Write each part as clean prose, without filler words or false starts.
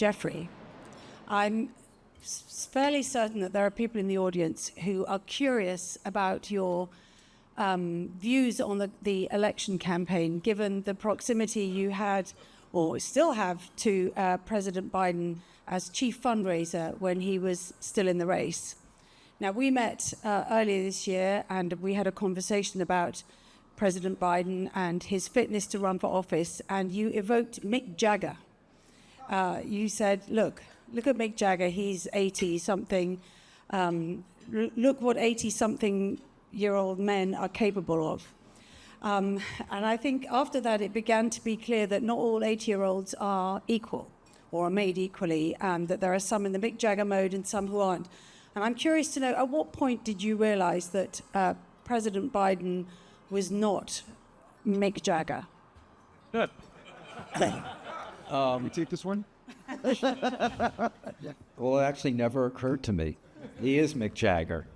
Jeffrey, I'm fairly certain that there are people in the audience who are curious about your views on the election campaign, given the proximity you had or still have to President Biden as chief fundraiser when he was still in the race. Now, we met earlier this year and we had a conversation about President Biden and his fitness to run for office, and you evoked Mick Jagger. You said, look at Mick Jagger, he's 80-something. Look what 80-something-year-old men are capable of. And I think after that, it began to be clear that not all 80-year-olds are equal or are made equally, and that there are some in the Mick Jagger mode and some who aren't. And I'm curious to know, at what point did you realize that President Biden was not Mick Jagger? Good. You take this one? Well, it actually never occurred to me. He is Mick Jagger.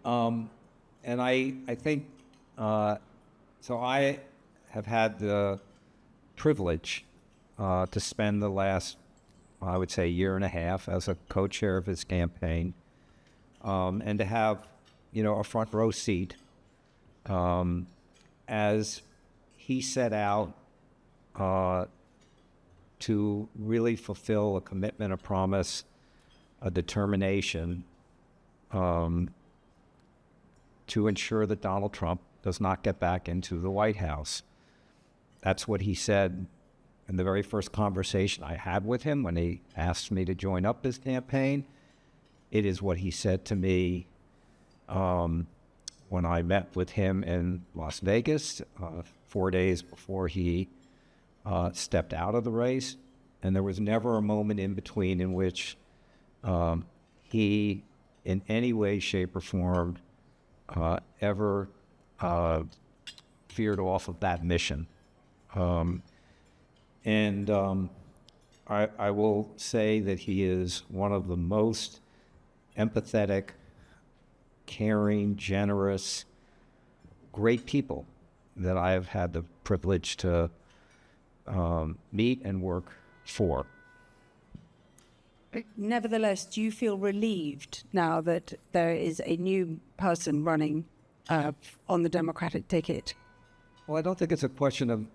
And I think, so I have had the privilege to spend the last, I would say, year and a half as a co-chair of his campaign, and to have, a front row seat as he set out to really fulfill a commitment, a promise, a determination to ensure that Donald Trump does not get back into the White House. That's what he said in the very first conversation I had with him when he asked me to join up his campaign. It is what he said to me when I met with him in Las Vegas 4 days before he stepped out of the race. And there was never a moment in between in which he, in any way, shape, or form, ever veered off of that mission. I will say that he is one of the most empathetic, caring, generous, great people that I have had the privilege to meet and work for. Nevertheless, do you feel relieved now that there is a new person running on the Democratic ticket? Well, I don't think it's a question of,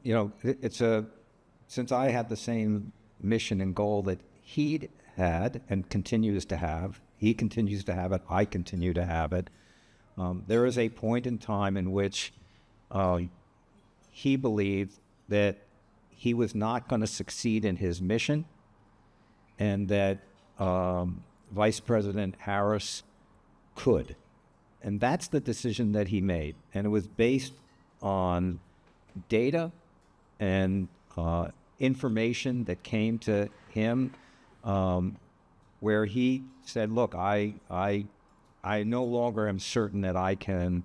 since I had the same mission and goal that he'd had and continues to have, he continues to have it, I continue to have it. There is a point in time in which he believed that he was not going to succeed in his mission, and that Vice President Harris could. And that's the decision that he made. And it was based on data and information that came to him, where he said, look, I no longer am certain that I can,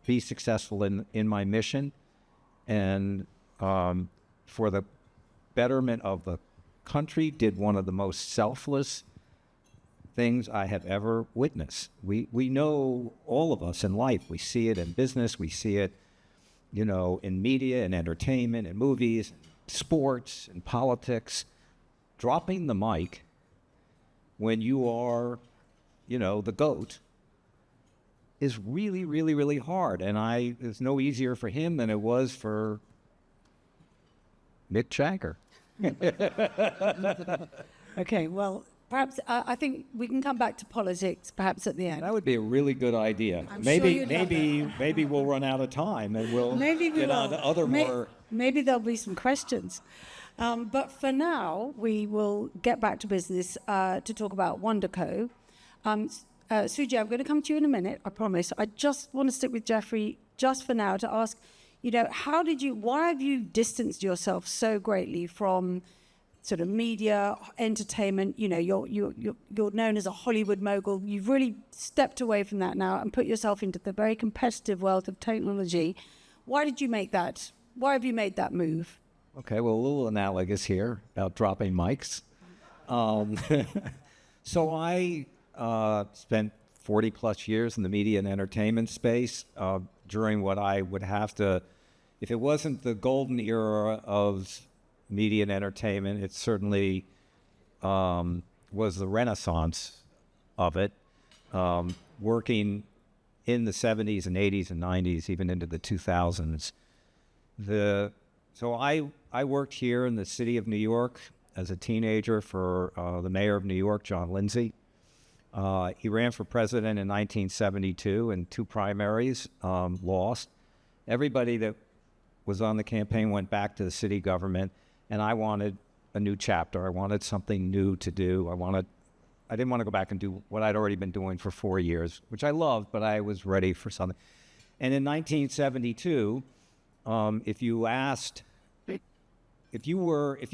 be successful in my mission. And for the betterment of the country, did one of the most selfless things I have ever witnessed. We know, all of us in life, we see it in business, we see it, in media and entertainment and movies, sports and politics. Dropping the mic when you are, the GOAT is really, really, really hard. And it's no easier for him than it was for Mick Jagger. Okay, well, perhaps I think we can come back to politics perhaps at the end. That would be a really good idea. Maybe we'll run out of time and we'll get on to other more. Maybe there'll be some questions. But for now, we will get back to business to talk about Wonderco. Sujay, I'm going to come to you in a minute, I promise. I just want to stick with Jeffrey just for now to ask, why have you distanced yourself so greatly from sort of media, entertainment? You're known as a Hollywood mogul. You've really stepped away from that now and put yourself into the very competitive world of technology. Why did you make that? Why have you made that move? Okay, well, a little analogous here about dropping mics. So I spent 40 plus years in the media and entertainment space during what I would have to, if it wasn't the golden era of media and entertainment. It certainly was the renaissance of it, working in the 70s and 80s and 90s, even into the 2000s. So I worked here in the city of New York as a teenager for the mayor of New York, John Lindsay. He ran for president in 1972 in 2 primaries, lost. Everybody that was on the campaign went back to the city government, and I wanted a new chapter. I wanted something new to do. I didn't want to go back and do what I'd already been doing for 4 years, which I loved, but I was ready for something. And in 1972, if you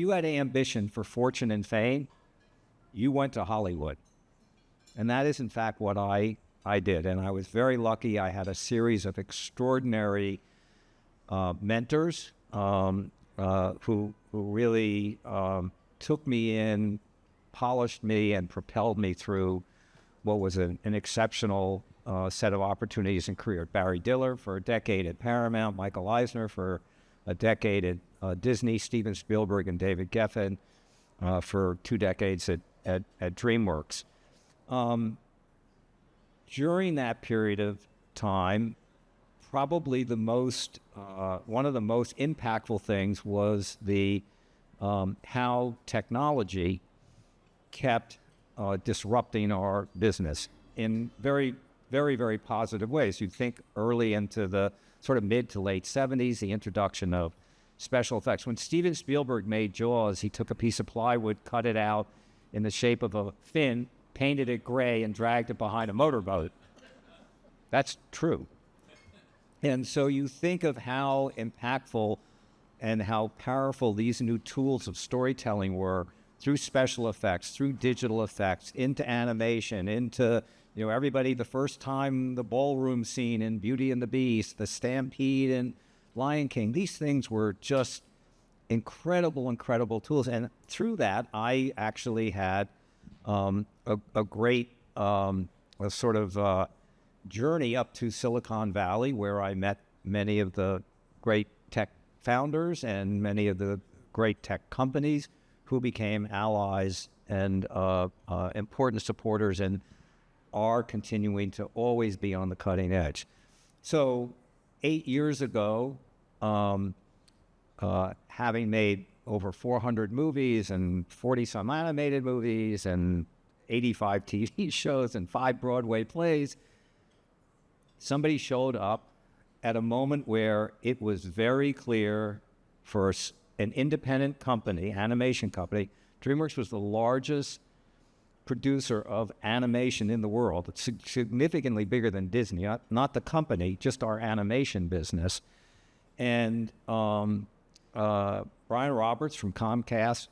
had ambition for fortune and fame, you went to Hollywood. And that is, in fact, what I did. And I was very lucky. I had a series of extraordinary mentors who really took me in, polished me, and propelled me through what was an exceptional set of opportunities in career. Barry Diller for a decade at Paramount, Michael Eisner for a decade at Disney, Steven Spielberg and David Geffen for 2 decades at DreamWorks. During that period of time, probably one of the most impactful things was how technology kept disrupting our business in very, very, very positive ways. You think early into the sort of mid to late 70s, the introduction of special effects. When Steven Spielberg made Jaws, he took a piece of plywood, cut it out in the shape of a fin, painted it gray, and dragged it behind a motorboat. That's true. And so you think of how impactful and how powerful these new tools of storytelling were through special effects, through digital effects, into animation, into, everybody, the first time the ballroom scene in Beauty and the Beast, the Stampede in Lion King. These things were just incredible, incredible tools. And through that, I actually had a great sort of journey up to Silicon Valley, where I met many of the great tech founders and many of the great tech companies who became allies and important supporters and are continuing to always be on the cutting edge. So 8 years ago, having made over 400 movies and 40-some animated movies and 85 TV shows and 5 Broadway plays, somebody showed up at a moment where it was very clear for an independent company, animation company. DreamWorks was the largest producer of animation in the world. It's significantly bigger than Disney, not the company, just our animation business. And Brian Roberts from Comcast,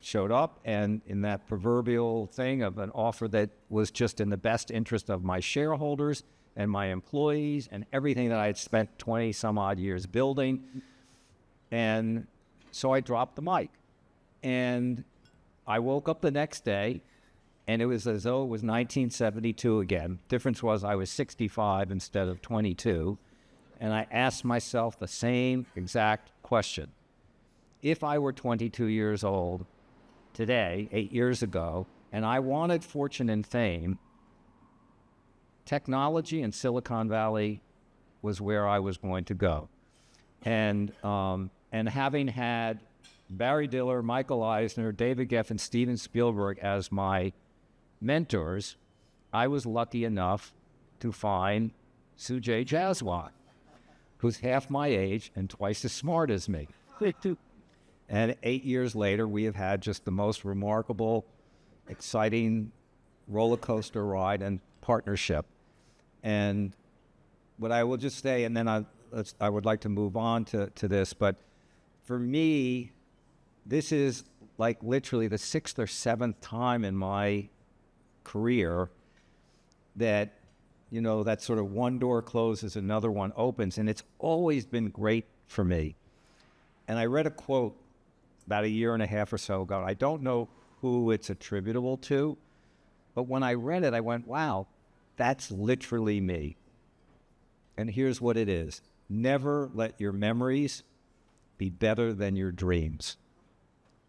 showed up, and in that proverbial thing of an offer that was just in the best interest of my shareholders and my employees and everything that I had spent 20 some odd years building. And so I dropped the mic, and I woke up the next day, and it was as though it was 1972 again. Difference was I was 65 instead of 22. And I asked myself the same exact question. If I were 22 years old today, 8 years ago, and I wanted fortune and fame, technology in Silicon Valley was where I was going to go. And having had Barry Diller, Michael Eisner, David Geffen, Steven Spielberg as my mentors, I was lucky enough to find Sujay Jaswa, who's half my age and twice as smart as me. And 8 years later, we have had just the most remarkable, exciting roller coaster ride and partnership. And what I will just say, and then I would like to move on to this, but for me, this is like literally the 6th or 7th time in my career that, that sort of one door closes, another one opens, and it's always been great for me. And I read a quote about a year and a half or so ago. I don't know who it's attributable to, but when I read it, I went, wow, that's literally me. And here's what it is. Never let your memories be better than your dreams.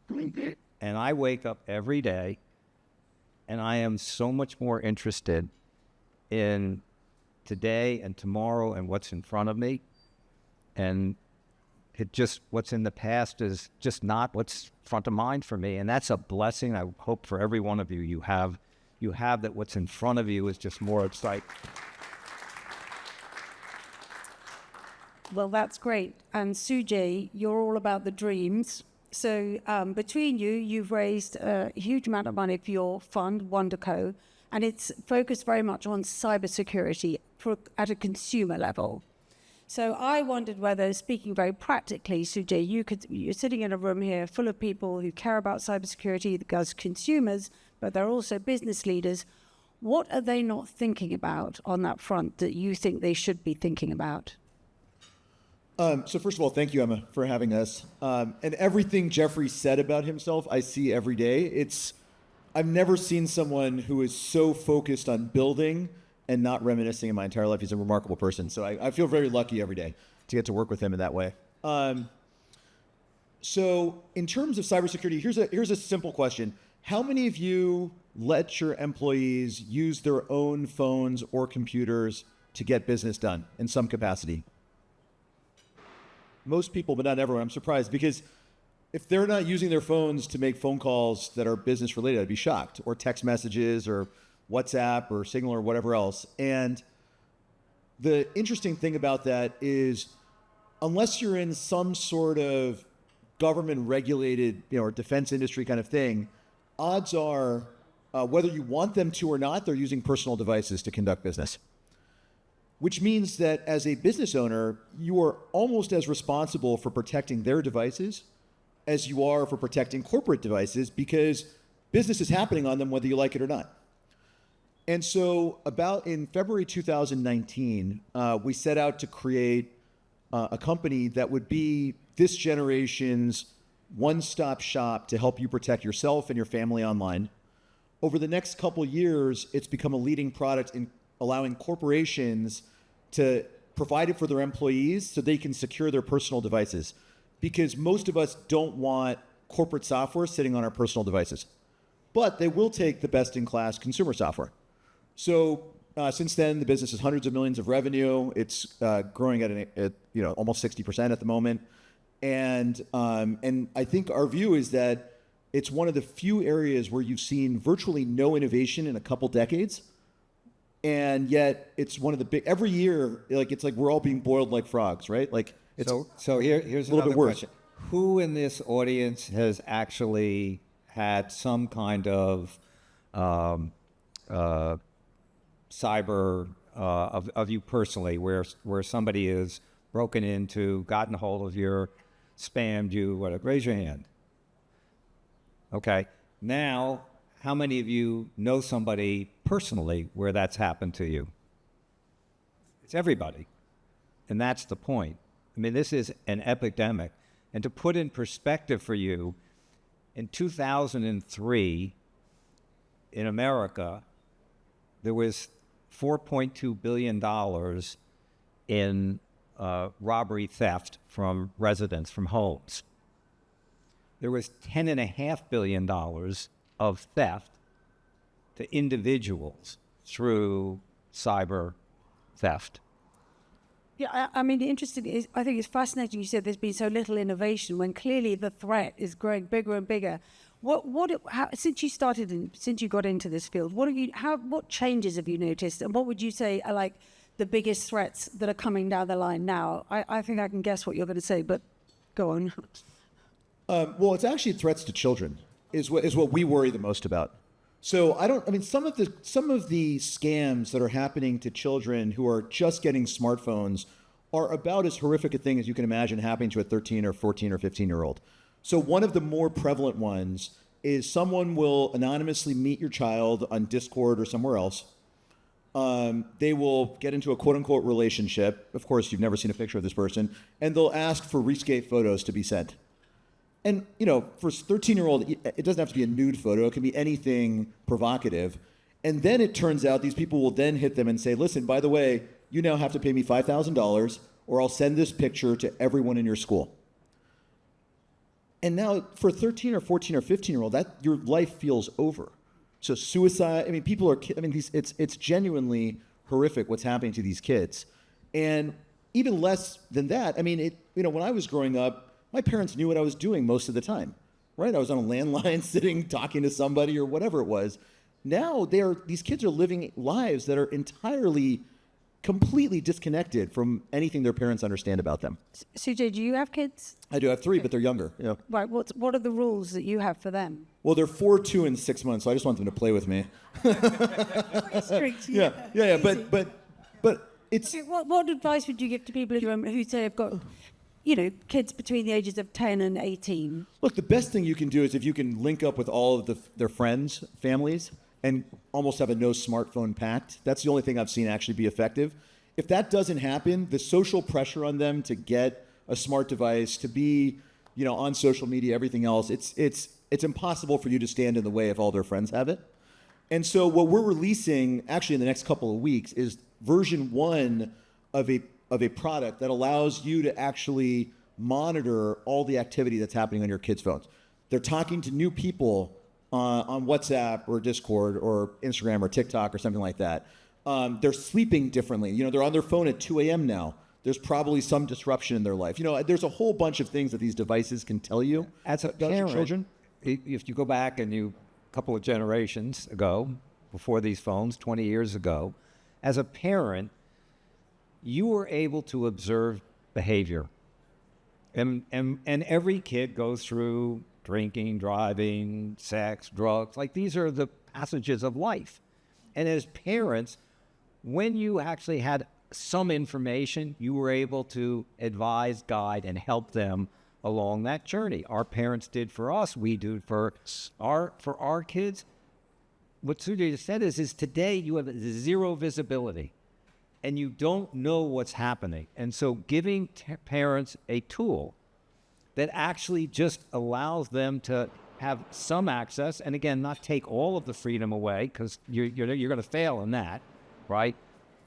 And I wake up every day and I am so much more interested in today and tomorrow and what's in front of me. And what's in the past is just not what's front of mind for me. And that's a blessing. I hope for every one of you, you have that what's in front of you is just more exciting. Well, that's great. And Sujay, you're all about the dreams. So between you, you've raised a huge amount of money for your fund, Wonderco, and it's focused very much on cybersecurity at a consumer level. So I wondered whether, speaking very practically, Sujay, you're sitting in a room here full of people who care about cybersecurity as consumers, but they're also business leaders. What are they not thinking about on that front that you think they should be thinking about? So first of all, thank you, Emma, for having us. And everything Jeffrey said about himself, I see every day. I've never seen someone who is so focused on building and not reminiscing in my entire life. He's a remarkable person. So I feel very lucky every day to get to work with him in that way. So in terms of cybersecurity, here's a simple question. How many of you let your employees use their own phones or computers to get business done in some capacity? Most people, but not everyone. I'm surprised because if they're not using their phones to make phone calls that are business related, I'd be shocked. Or text messages or WhatsApp or Signal or whatever else. And the interesting thing about that is unless you're in some sort of government regulated, or defense industry kind of thing, odds are whether you want them to or not, they're using personal devices to conduct business. Which means that as a business owner, you are almost as responsible for protecting their devices as you are for protecting corporate devices because business is happening on them whether you like it or not. And so in February 2019, we set out to create a company that would be this generation's one-stop shop to help you protect yourself and your family online. Over the next couple years, it's become a leading product in allowing corporations to provide it for their employees so they can secure their personal devices. Because most of us don't want corporate software sitting on our personal devices. But they will take the best-in-class consumer software. So since then, the business is hundreds of millions of revenue. It's growing at almost 60% at the moment. And I think our view is that it's one of the few areas where you've seen virtually no innovation in a couple decades. And yet it's one of the big, every year, it's like we're all being boiled like frogs, right? So here's a little another bit worse. question. Who in this audience has actually had some kind of cyber of you personally, where somebody has broken into, gotten a hold of your, spammed you, raise your hand. Okay. Now, how many of you know somebody personally where that's happened to you? It's everybody. And that's the point. I mean, this is an epidemic. And to put in perspective for you, in 2003, in America, there was $4.2 billion in robbery theft from residents, from homes. There was $10.5 billion of theft to individuals through cyber theft. Yeah, I mean, I think it's fascinating you said there's been so little innovation when clearly the threat is growing bigger and bigger. Since you got into this field, what changes have you noticed, and what would you say are like the biggest threats that are coming down the line now? I think I can guess what you're going to say, but go on. Well, it's actually threats to children is what we worry the most about. So some of the scams that are happening to children who are just getting smartphones are about as horrific a thing as you can imagine happening to a 13 or 14 or 15-year-old. So one of the more prevalent ones is someone will anonymously meet your child on Discord or somewhere else. They will get into a quote-unquote relationship. Of course, you've never seen a picture of this person. And they'll ask for risque photos to be sent. And, for a 13-year-old, it doesn't have to be a nude photo. It can be anything provocative. And then it turns out these people will then hit them and say, listen, by the way, you now have to pay me $5,000 or I'll send this picture to everyone in your school. And now for a 13 or 14 or 15-year-old, that your life feels over. So suicide, I mean, people are, I mean, it's genuinely horrific what's happening to these kids. And even less than that, I mean, when I was growing up, my parents knew what I was doing most of the time, right? I was on a landline sitting, talking to somebody or whatever it was. Now these kids are living lives that are entirely, completely disconnected from anything their parents understand about them. Sujay, do you have kids? I do have 3, but they're younger. Yeah. Right. What are the rules that you have for them? Well, they're 4, 2, and 6 months, so I just want them to play with me. Pretty strict. Yeah. But it's... Okay, what advice would you give to people who say have got, kids between the ages of 10 and 18? Look, the best thing you can do is if you can link up with all of their friends, families, and almost have a no smartphone pact. That's the only thing I've seen actually be effective. If that doesn't happen, the social pressure on them to get a smart device, to be, on social media, everything else, it's impossible for you to stand in the way if all their friends have it. And so what we're releasing actually in the next couple of weeks is version 1 of a product that allows you to actually monitor all the activity that's happening on your kids' phones. They're talking to new people on WhatsApp or Discord or Instagram or TikTok or something like that. They're sleeping differently. They're on their phone at 2 a.m. now. There's probably some disruption in their life. There's a whole bunch of things that these devices can tell you as a about parent, your children. If you go back a couple of generations ago, before these phones, 20 years ago, as a parent, you were able to observe behavior. And every kid goes through drinking, driving, sex, drugs. Like, these are the passages of life. And as parents, when you actually had some information, you were able to advise, guide, and help them along that journey. Our parents did for us. We do for our kids. What Sujay just said is today you have zero visibility, and you don't know what's happening. And so giving parents a tool that actually just allows them to have some access, and again, not take all of the freedom away, because you're going to fail in that, right?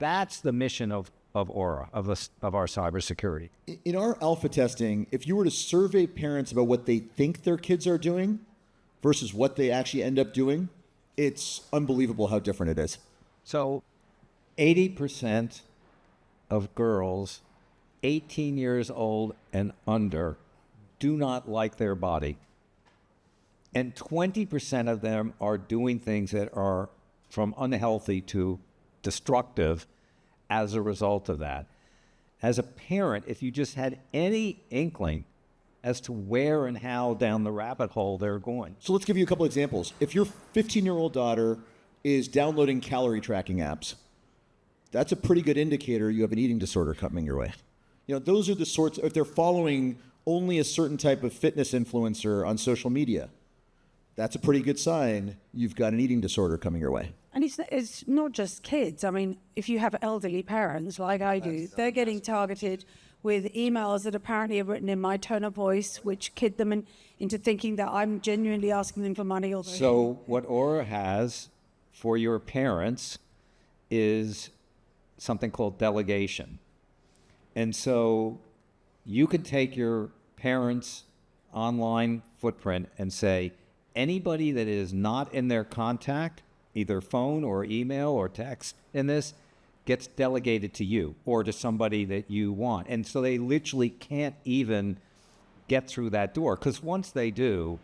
That's the mission of Aura, of our cybersecurity. In our alpha testing, if you were to survey parents about what they think their kids are doing versus what they actually end up doing, it's unbelievable how different it is. So 80% of girls 18 years old and under do not like their body. And 20% of them are doing things that are from unhealthy to destructive as a result of that. As a parent, if you just had any inkling as to where and how down the rabbit hole they're going. So let's give you a couple examples. If your 15-year-old daughter is downloading calorie tracking apps, that's a pretty good indicator you have an eating disorder coming your way. Those are the sorts, if they're following only a certain type of fitness influencer on social media, that's a pretty good sign you've got an eating disorder coming your way. And it's not just kids. I mean, if you have elderly parents like I do, they're getting targeted with emails that apparently are written in my tone of voice, which kid them into thinking that I'm genuinely asking them for money. So what Aura has for your parents is something called delegation. And so you could take your parents' online footprint and say, anybody that is not in their contact, either phone or email or text in this, gets delegated to you or to somebody that you want. And so they literally can't even get through that door, because once they do,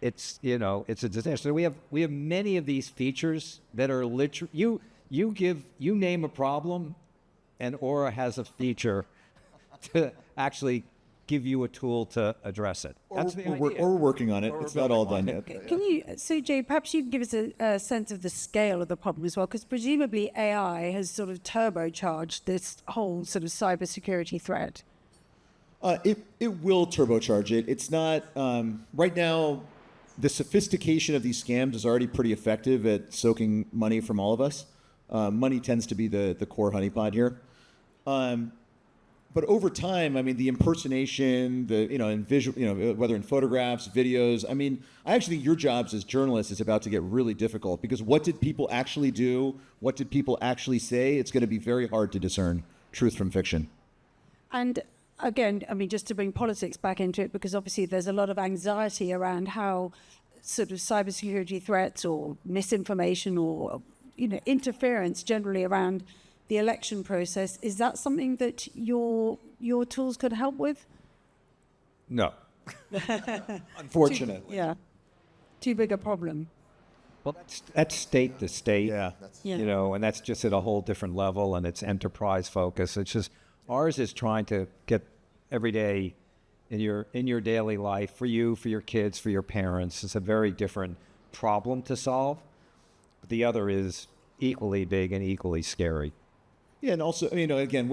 it's a disaster. So we have many of these features that are literally, you name a problem, and Aura has a feature to actually give you a tool to address it. That's the idea. We're working on it. It's not all done yet. Can you, Sujay, perhaps you can give us a sense of the scale of the problem as well, because presumably AI has sort of turbocharged this whole sort of cybersecurity threat. It will turbocharge it. It's not, right now, the sophistication of these scams is already pretty effective at soaking money from all of us. Money tends to be the core honeypot here. But over time, I mean, the impersonation, in visual, whether in photographs, videos, I actually think your jobs as journalists is about to get really difficult, because what did people actually do? What did people actually say? It's going to be very hard to discern truth from fiction. And again, I mean, just to bring politics back into it, because obviously there's a lot of anxiety around how sort of cybersecurity threats or misinformation or, interference generally around the election process. Is that something that your tools could help with? No. Unfortunately. Too big a problem. Well, that's state to state. Yeah. And that's just at a whole different level, and it's enterprise focus. It's just ours is trying to get every day in your daily life for you, for your kids, for your parents. It's a very different problem to solve. But the other is equally big and equally scary. Yeah, and also, again,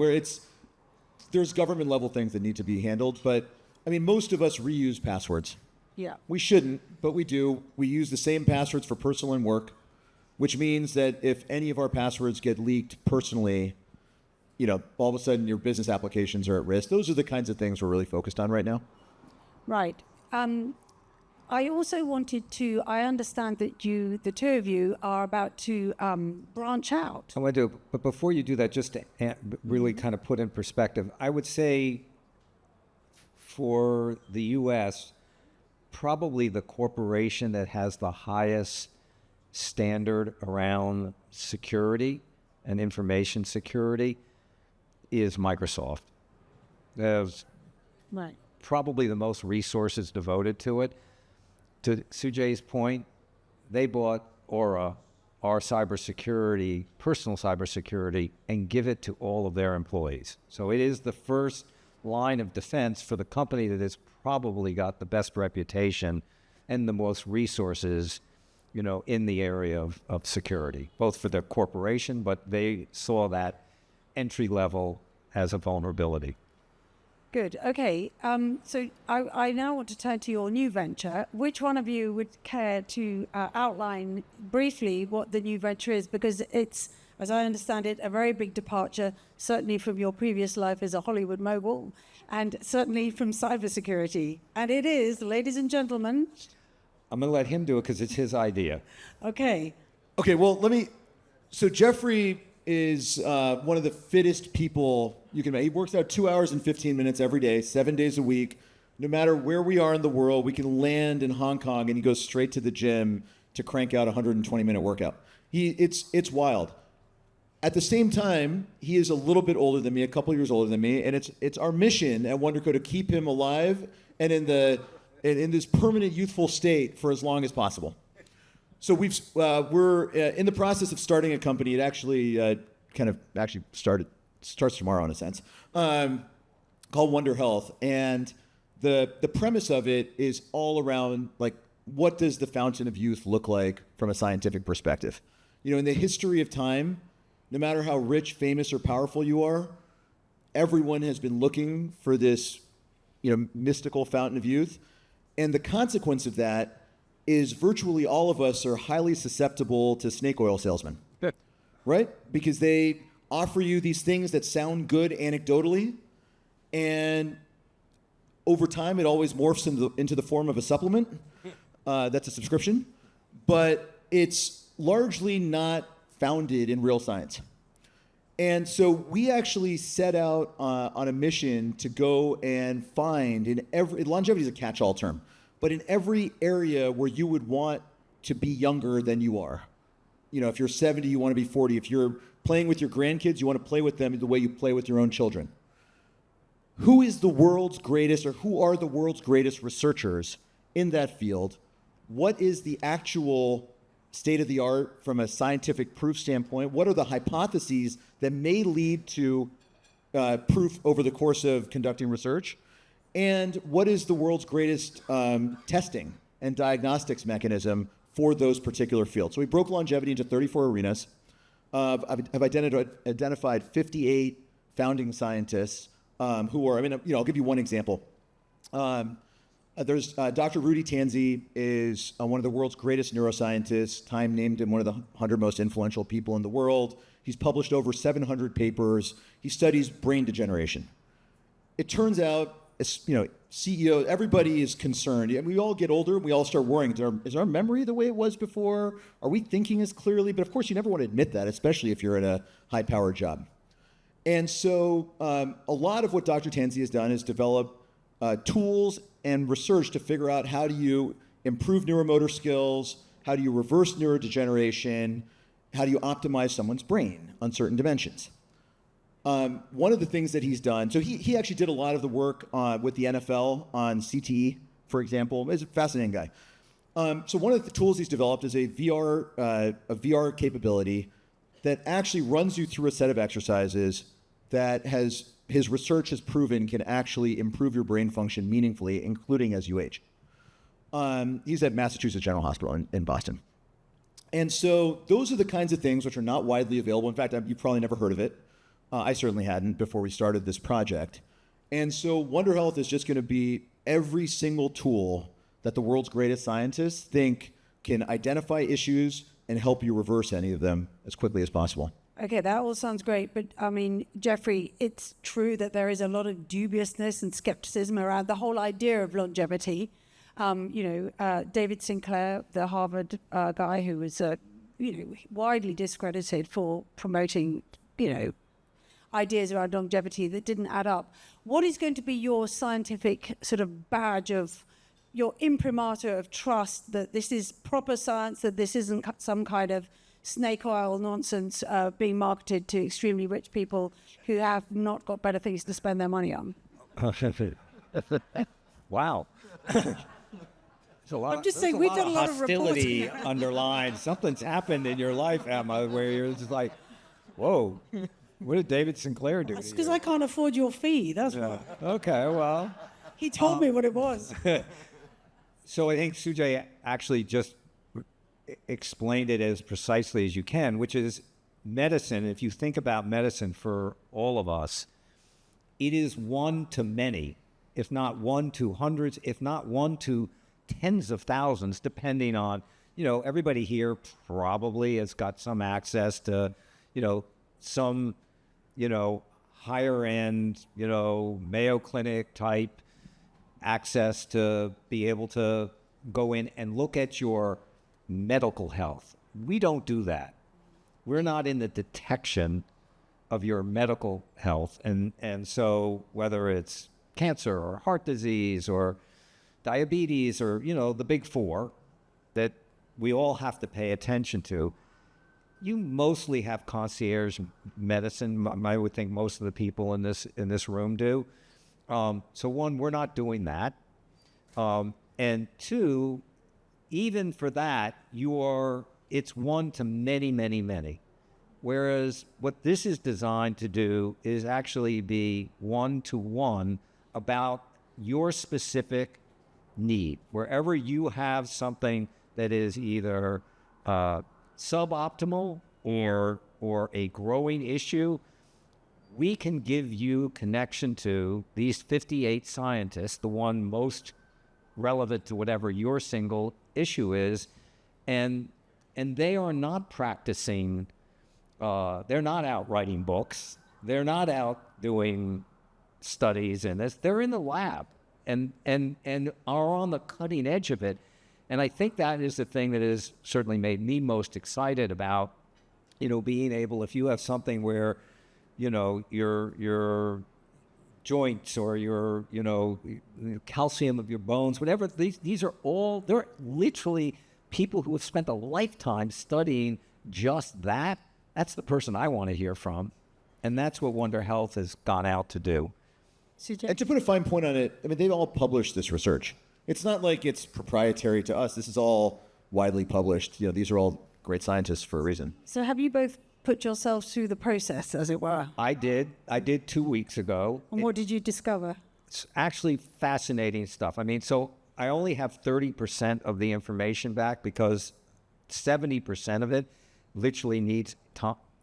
there's government level things that need to be handled, but most of us reuse passwords. Yeah. We shouldn't, but we do. We use the same passwords for personal and work, which means that if any of our passwords get leaked personally, all of a sudden your business applications are at risk. Those are the kinds of things we're really focused on right now. Right. I also wanted to, I understand that the two of you are about to branch out. I want to do, but before you do that, just to really kind of put in perspective, I would say for the U.S., probably the corporation that has the highest standard around security and information security is Microsoft. There's probably the most resources devoted to it. To Sujay's point, they bought Aura, our cybersecurity, personal cybersecurity, and give it to all of their employees. So it is the first line of defense for the company that has probably got the best reputation and the most resources, in the area of security, both for their corporation, but they saw that entry level as a vulnerability. Good. Okay. So I now want to turn to your new venture. Which one of you would care to outline briefly what the new venture is? Because it's, as I understand it, a very big departure, certainly from your previous life as a Hollywood mogul, and certainly from cybersecurity. And it is, ladies and gentlemen. I'm going to let him do it because it's his idea. Okay. Okay, well, so Jeffrey is one of the fittest people you can make. He works out 2 hours and 15 minutes every day, 7 days a week. No matter where we are in the world, we can land in Hong Kong and he goes straight to the gym to crank out a 120-minute workout. It's wild. At the same time, he is a little bit older than me, a couple years older than me, and it's our mission at WndrCo to keep him alive and in this permanent youthful state for as long as possible. So we're in the process of starting a company. It actually starts tomorrow in a sense, called Wonder Health, and the premise of it is all around what does the fountain of youth look like from a scientific perspective? In the history of time, no matter how rich, famous, or powerful you are, everyone has been looking for this, mystical fountain of youth. And the consequence of that is virtually all of us are highly susceptible to snake oil salesmen. Good. Right? Because they offer you these things that sound good anecdotally, and over time it always morphs into the form of a supplement. That's a subscription. But it's largely not founded in real science. And so we actually set out on a mission to go and find longevity is a catch-all term, but in every area where you would want to be younger than you are. If you're 70, you want to be 40. If you're playing with your grandkids, you want to play with them the way you play with your own children. Who is the world's greatest, or who are the world's greatest researchers in that field? What is the actual state of the art from a scientific proof standpoint? What are the hypotheses that may lead to proof over the course of conducting research? And what is the world's greatest testing and diagnostics mechanism for those particular fields? So we broke longevity into 34 arenas. I've identified 58 founding scientists who are, I'll give you one example. There's Dr. Rudy Tanzi is one of the world's greatest neuroscientists. Time named him one of the 100 most influential people in the world. He's published over 700 papers. He studies brain degeneration. It turns out, CEO, everybody is concerned. We all get older. We all start worrying. Is our memory the way it was before? Are we thinking as clearly? But of course, you never want to admit that, especially if you're in a high-powered job. And so a lot of what Dr. Tanzi has done is develop tools and research to figure out how do you improve neuromotor skills, how do you reverse neurodegeneration, how do you optimize someone's brain on certain dimensions. One of the things that he's done, so he actually did a lot of the work with the NFL on CTE, for example. He's a fascinating guy. So one of the tools he's developed is a VR capability that actually runs you through a set of exercises that his research has proven can actually improve your brain function meaningfully, including as you age. He's at Massachusetts General Hospital in Boston. And so those are the kinds of things which are not widely available. In fact, you've probably never heard of it. I certainly hadn't before we started this project. And so Wonder Health is just going to be every single tool that the world's greatest scientists think can identify issues and help you reverse any of them as quickly as possible. Okay, that all sounds great. But I mean, Jeffrey, it's true that there is a lot of dubiousness and skepticism around the whole idea of longevity. David Sinclair, the Harvard guy who was widely discredited for promoting, ideas around longevity that didn't add up. What is going to be your scientific sort of badge of your imprimatur of trust that this is proper science, that this isn't some kind of snake oil nonsense being marketed to extremely rich people who have not got better things to spend their money on? Wow. I'm just saying, we've done a lot of hostility reporting. underlined. Something's happened in your life, Emma, where you're just like, whoa, what did David Sinclair do? It's because I can't afford your fee, that's why. Okay, well. He told me what it was. So I think Sujay actually just explained it as precisely as you can, which is medicine. If you think about medicine for all of us, it is one to many, if not one to hundreds, if not one to tens of thousands, depending on, everybody here probably has got some access to, some, higher end, Mayo Clinic type access to be able to go in and look at your medical health. We don't do that. We're not in the detection of your medical health. And so whether it's cancer or heart disease or diabetes or, the big four that we all have to pay attention to, you mostly have concierge medicine. I would think most of the people in this room do. So one, we're not doing that. And two, even for that, it's one to many, many, many. Whereas what this is designed to do is actually be one-to-one about your specific need. Wherever you have something that is either suboptimal or a growing issue, we can give you connection to these 58 scientists, the one most relevant to whatever your single issue is, and they are not practicing, they're not out writing books, they're not out doing studies in this, they're in the lab and are on the cutting edge of it. And I think that is the thing that has certainly made me most excited about, being able, if you have something where, your joints or your, calcium of your bones, whatever, these are all, they're literally people who have spent a lifetime studying just that. That's the person I want to hear from. And that's what Wonder Health has gone out to do. And to put a fine point on it, I mean, they've all published this research. It's not like it's proprietary to us. This is all widely published. These are all great scientists for a reason. So have you both put yourselves through the process, as it were? I did 2 weeks ago. And what did you discover? It's actually fascinating stuff. I mean, so I only have 30% of the information back because 70% of it literally needs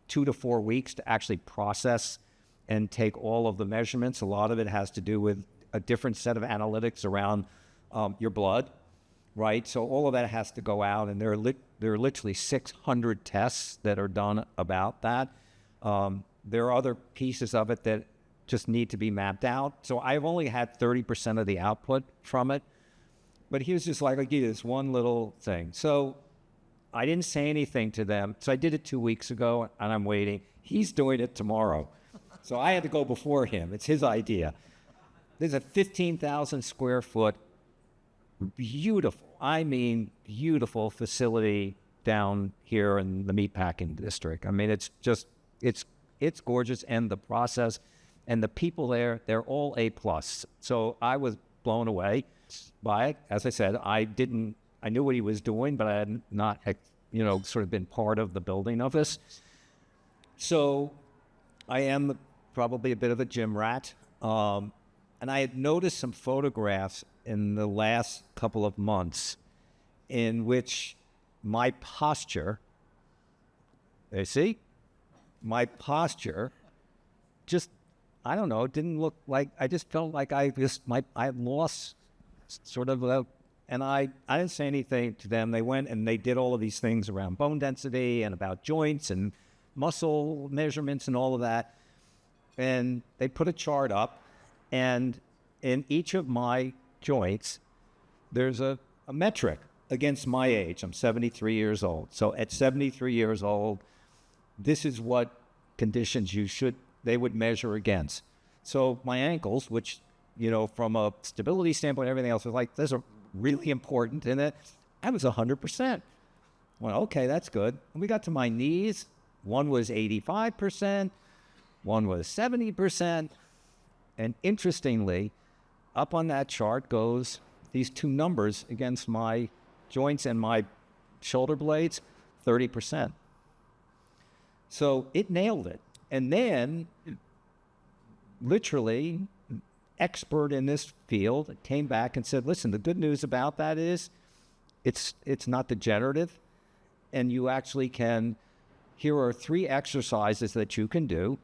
2 to 4 weeks to actually process and take all of the measurements. A lot of it has to do with a different set of analytics around your blood, right? So all of that has to go out, and there are literally 600 tests that are done about that. There are other pieces of it that just need to be mapped out. So I've only had 30% of the output from it. But here's just like, I'll give you this one little thing. So I didn't say anything to them. So I did it 2 weeks ago, and I'm waiting. He's doing it tomorrow. So I had to go before him. It's his idea. There's a 15,000 square foot, beautiful, I mean beautiful facility down here in the meatpacking district. I mean, it's just, it's gorgeous, and the process and the people there, they're all A+. So I was blown away by it. As I said, I knew what he was doing, but I had not, sort of been part of the building of this. So I am probably a bit of a gym rat. And I had noticed some photographs in the last couple of months in which my posture, my posture just, I don't know, it didn't look like, I just felt like I had lost sort of and I didn't say anything to them. They went and they did all of these things around bone density and about joints and muscle measurements and all of that. And they put a chart up, and in each of my joints, there's a metric against my age. I'm 73 years old. So at 73 years old, this is what conditions they would measure against. So my ankles, which, from a stability standpoint, everything else was like, those are really important. And I was 100%. Well, okay, that's good. And we got to my knees. One was 85%. One was 70%. And interestingly, up on that chart goes these two numbers against my joints and my shoulder blades, 30%. So it nailed it. And then, literally, expert in this field came back and said, listen, the good news about that is it's not degenerative, and you actually can, here are 3 exercises that you can do.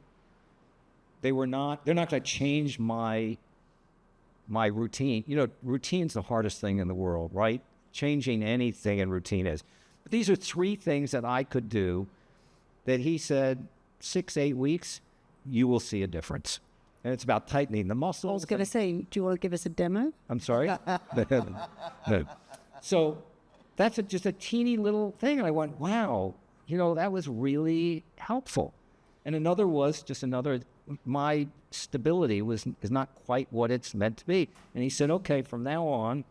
They're not going to change my routine. Routine's the hardest thing in the world, right? Changing anything in routine is. But these are 3 things that I could do that he said, 6-8 weeks, you will see a difference. And it's about tightening the muscles. I was going to say, do you want to give us a demo? I'm sorry? No. So that's just a teeny little thing. And I went, wow, that was really helpful. And another was my stability is not quite what it's meant to be. And he said, okay, from now on,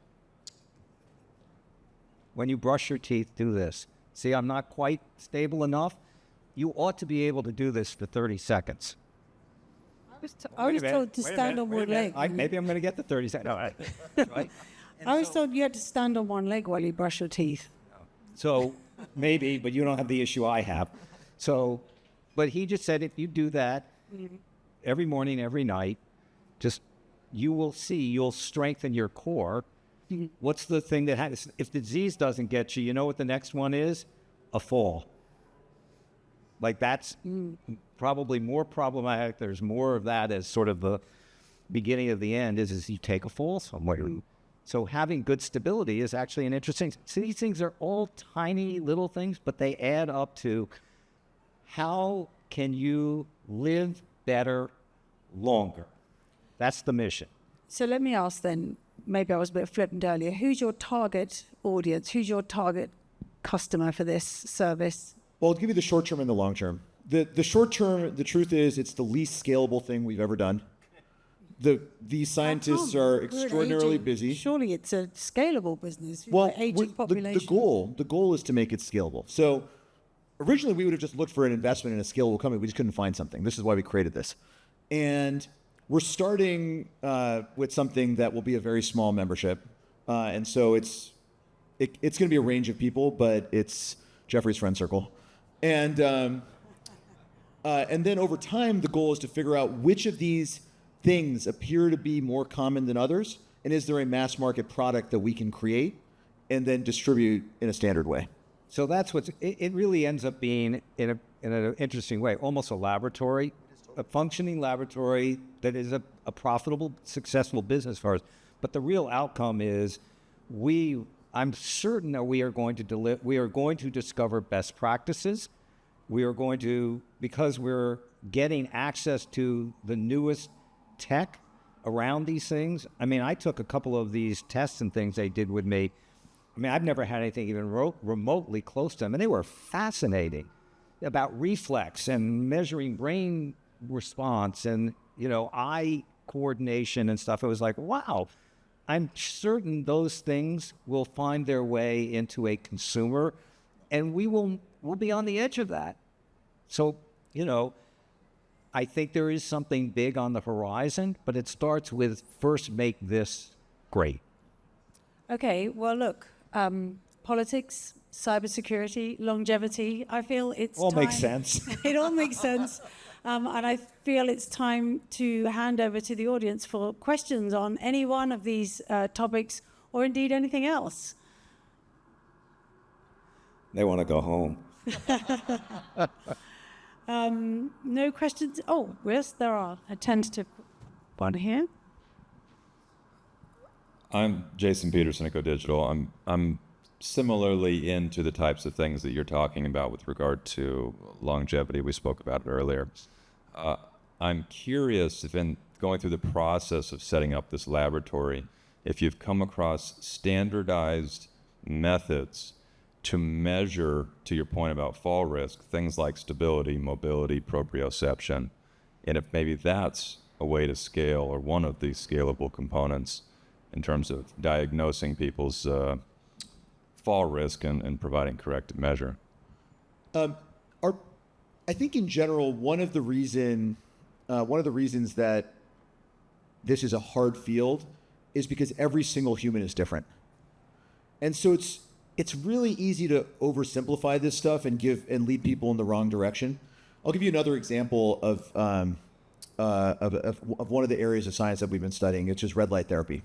when you brush your teeth, do this. See, I'm not quite stable enough. You ought to be able to do this for 30 seconds. I was told to stand on one leg. Maybe I'm going to get the 30 seconds. No, right? I was told you had to stand on one leg while you brush your teeth. So maybe, but you don't have the issue I have. So, but he just said if you do that every morning, every night, you'll strengthen your core. Mm-hmm. What's the thing that happens? If the disease doesn't get you, you know what the next one is? A fall. Like that's probably more problematic. There's more of that as sort of the beginning of the end is you take a fall somewhere. Mm-hmm. So having good stability is actually an interesting. So these things are all tiny little things, but they add up to how can you live better longer? That's the mission. So let me ask then, maybe I was a bit flippant earlier, who's your target audience? Who's your target customer for this service? Well, I'll give you the short term and the long term. The short term, the truth is it's the least scalable thing we've ever done. These scientists are extraordinarily busy. Surely it's a scalable business. Well, aging population. the goal is to make it scalable. So originally we would have just looked for an investment in a scalable company. We just couldn't find something. This is why we created this. And we're starting with something that will be a very small membership. And so it's going to be a range of people, but it's Jeffrey's friend circle. And then over time, the goal is to figure out which of these things appear to be more common than others, and is there a mass market product that we can create and then distribute in a standard way. So that's it really ends up being in an interesting way, almost a laboratory, a functioning laboratory that is a profitable, successful business for us. But the real outcome is I'm certain that we are going to discover best practices. We are going to, because we're getting access to the newest tech around these things. I mean, I took a couple of these tests and things they did with me. I mean, I've never had anything even remotely close to them, and they were fascinating about reflex and measuring brain response and, eye coordination and stuff. It was like, wow, I'm certain those things will find their way into a consumer, and we'll be on the edge of that. So, I think there is something big on the horizon, but it starts with first make this great. Okay, well, look, politics, cybersecurity, longevity, I feel it's All time. makes sense. It all makes sense. And I feel it's time to hand over to the audience for questions on any one of these topics, or indeed anything else. They want to go home. No questions? Oh, yes, there are. A tentative one here. I'm Jason Peterson at Go Digital. I'm similarly into the types of things that you're talking about with regard to longevity. We spoke about it earlier. I'm curious if in going through the process of setting up this laboratory, if you've come across standardized methods to measure, to your point about fall risk, things like stability, mobility, proprioception, and if maybe that's a way to scale or one of these scalable components in terms of diagnosing people's fall risk and providing corrective measure. I think in general, one of the reasons that this is a hard field is because every single human is different. And so it's really easy to oversimplify this stuff and lead people in the wrong direction. I'll give you another example of one of the areas of science that we've been studying, which is red light therapy.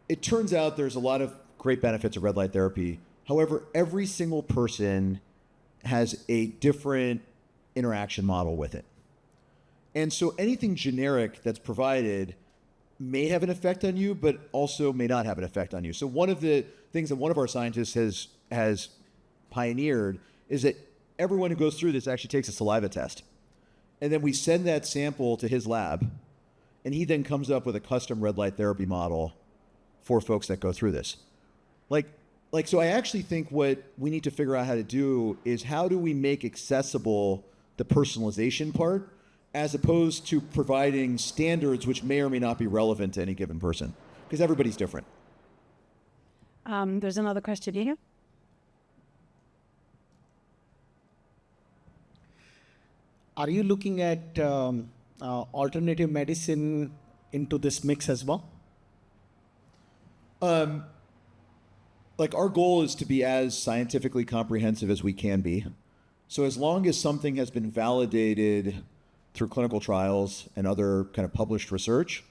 It turns out there's a lot of great benefits of red light therapy. However, every single person has a different interaction model with it. And so anything generic that's provided may have an effect on you, but also may not have an effect on you. So one of the things that one of our scientists has pioneered is that everyone who goes through this actually takes a saliva test. And then we send that sample to his lab, and he then comes up with a custom red light therapy model for folks that go through this. So I actually think what we need to figure out how to do is how do we make accessible the personalization part as opposed to providing standards which may or may not be relevant to any given person, because everybody's different. There's another question here. Are you looking at alternative medicine into this mix as well? Our goal is to be as scientifically comprehensive as we can be. So as long as something has been validated through clinical trials and other kind of published research,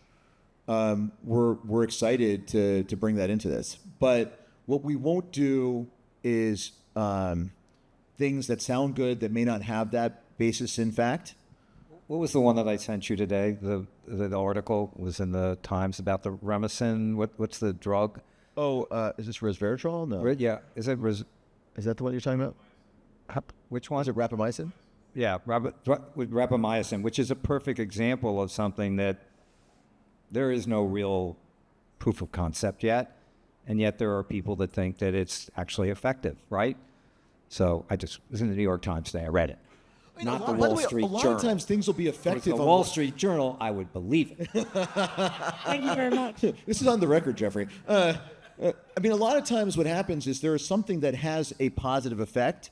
we're excited to bring that into this. But what we won't do is things that sound good that may not have that basis in fact. What was the one that I sent you today? The article was in the Times about the Remicin. What's the drug? Oh, is this resveratrol? No. Yeah. Is that the one you're talking about? Which one? Is it rapamycin? Yeah, with rapamycin, which is a perfect example of something that there is no real proof of concept yet, and yet there are people that think that it's actually effective, right? So it was in the New York Times today. I read it. Not the Wall Street Journal. A lot of times things will be effective. If the Wall Street Journal, I would believe it. Thank you very much. This is on the record, Jeffrey. A lot of times what happens is there is something that has a positive effect,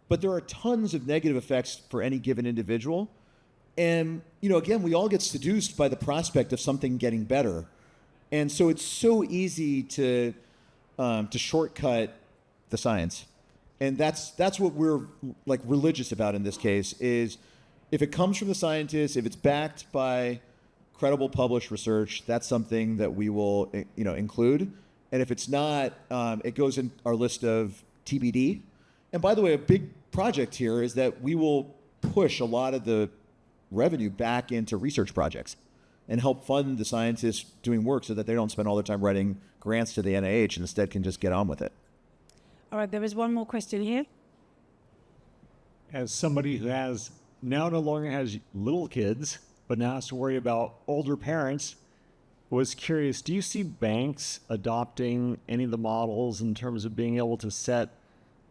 but there are tons of negative effects for any given individual. And, again, we all get seduced by the prospect of something getting better. And so it's so easy to shortcut the science. And that's what we're religious about in this case is if it comes from the scientists, if it's backed by credible published research, that's something that we will include. And if it's not, it goes in our list of TBD. And by the way, a big project here is that we will push a lot of the revenue back into research projects and help fund the scientists doing work so that they don't spend all their time writing grants to the NIH and instead can just get on with it. All right, there is one more question here. As somebody who no longer has little kids, but now has to worry about older parents, was curious, do you see banks adopting any of the models in terms of being able to set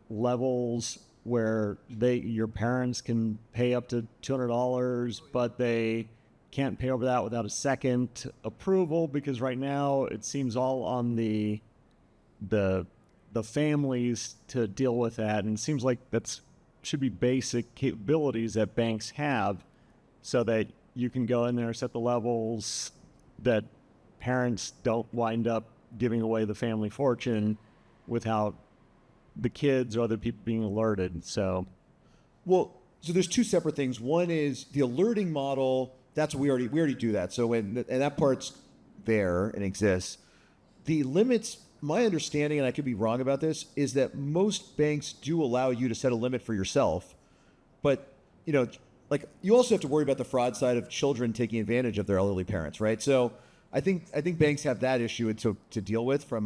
levels where your parents can pay up to $200, but they can't pay over that without a second approval, because right now it seems all on the families to deal with that, and it seems like that's should be basic capabilities that banks have, so that you can go in there, set the levels that parents don't wind up giving away the family fortune without the kids or other people being alerted. So there's two separate things. One is the alerting model. That's we already do that. So and that part's there and exists. The limits, my understanding, and I could be wrong about this, is that most banks do allow you to set a limit for yourself, but like you also have to worry about the fraud side of children taking advantage of their elderly parents, right? So I think banks have that issue to deal with from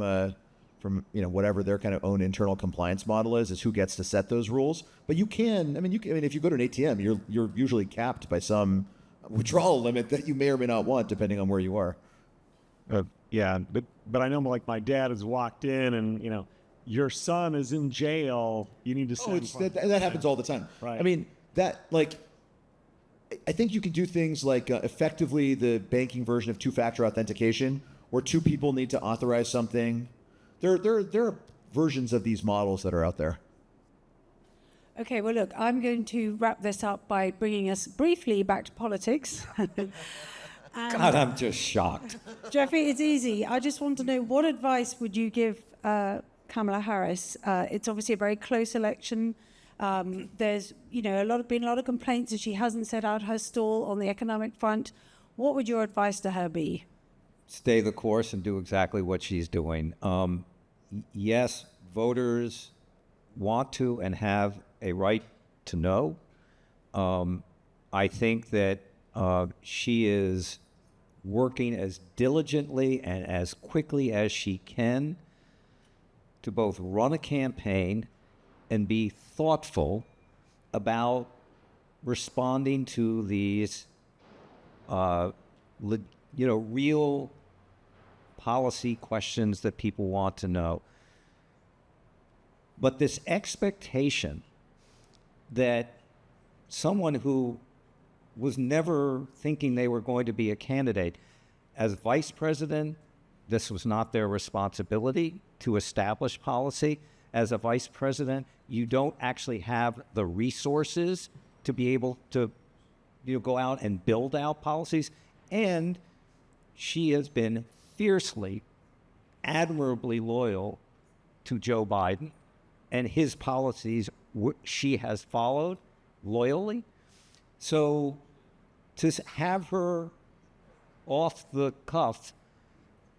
whatever their kind of own internal compliance model is who gets to set those rules. But you can, if you go to an ATM, you're usually capped by some withdrawal limit that you may or may not want, depending on where you are. Yeah, but I know, like, my dad has walked in and your son is in jail. You need to send. That happens all the time. Right. I mean I think you can do things like effectively the banking version of two-factor authentication, where two people need to authorize something. There are versions of these models that are out there. Okay, well, look, I'm going to wrap this up by bringing us briefly back to politics. God, I'm just shocked. Jeffrey, it's easy. I just want to know, what advice would you give Kamala Harris? It's obviously a very close election. There's been a lot of complaints that she hasn't set out her stall on the economic front. What would your advice to her be? Stay the course and do exactly what she's doing. Yes, voters want to and have a right to know. I think that she is working as diligently and as quickly as she can to both run a campaign and be thoughtful about responding to these, real policy questions that people want to know. But this expectation that someone who was never thinking they were going to be a candidate as vice president, this was not their responsibility to establish policy. As a vice president, you don't actually have the resources to be able to go out and build out policies. And she has been fiercely, admirably loyal to Joe Biden, and his policies she has followed loyally. So to have her off the cuff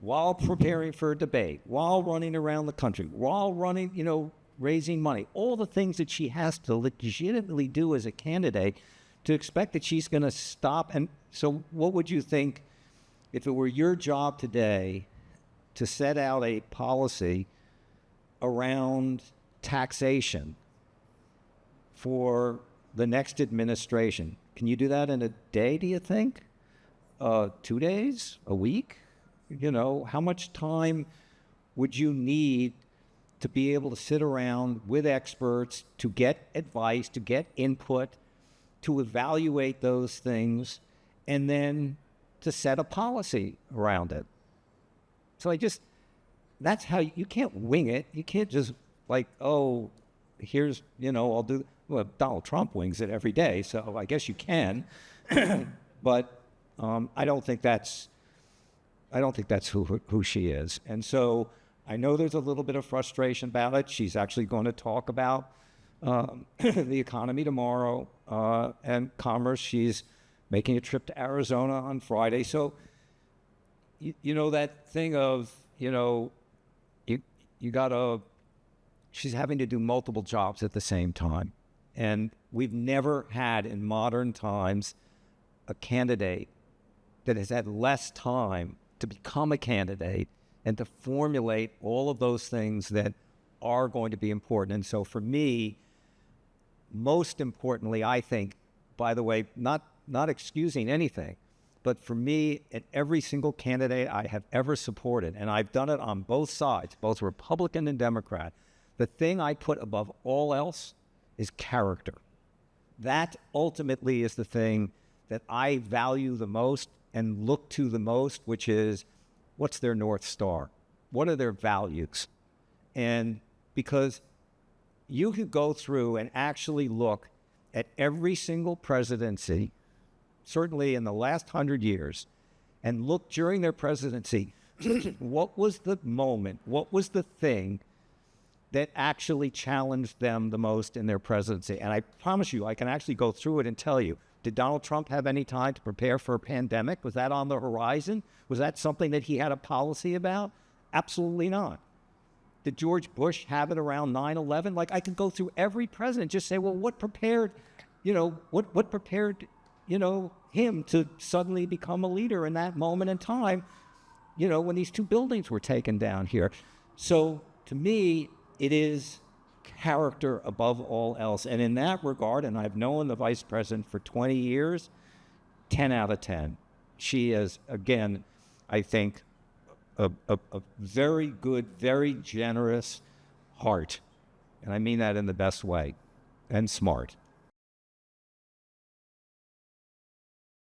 while preparing for a debate, while running around the country, while running, raising money, all the things that she has to legitimately do as a candidate, to expect that she's going to stop. And so what would you think if it were your job today to set out a policy around taxation for the next administration? Can you do that in a day, do you think? 2 days? A week? How much time would you need to be able to sit around with experts, to get advice, to get input, to evaluate those things, and then to set a policy around it? So that's how you can't wing it. You can't just here's, I'll do. Well, Donald Trump wings it every day, so I guess you can. But I don't think that's who she is. And so I know there's a little bit of frustration about it. She's actually going to talk about the economy tomorrow and commerce. She's making a trip to Arizona on Friday. So, that thing of, she's having to do multiple jobs at the same time. And we've never had in modern times a candidate that has had less time to become a candidate and to formulate all of those things that are going to be important. And so for me, most importantly, I think, by the way, not excusing anything, but for me, at every single candidate I have ever supported, and I've done it on both sides, both Republican and Democrat, the thing I put above all else is character. That ultimately is the thing that I value the most and look to the most, which is what's their North Star? What are their values? And because you could go through and actually look at every single presidency, certainly in the last 100 years, and look during their presidency, what was the moment, what was the thing that actually challenged them the most in their presidency? And I promise you, I can actually go through it and tell you, did Donald Trump have any time to prepare for a pandemic? Was that on the horizon? Was that something that he had a policy about? Absolutely not. Did George Bush have it around 9/11? Like, I could go through every president, just say, well, what prepared, what prepared, him to suddenly become a leader in that moment in time, when these two buildings were taken down here. So to me, it is character above all else. And in that regard, and I've known the vice president for 20 years, 10 out of 10. She is, again, I think, a very good, very generous heart. And I mean that in the best way, and smart.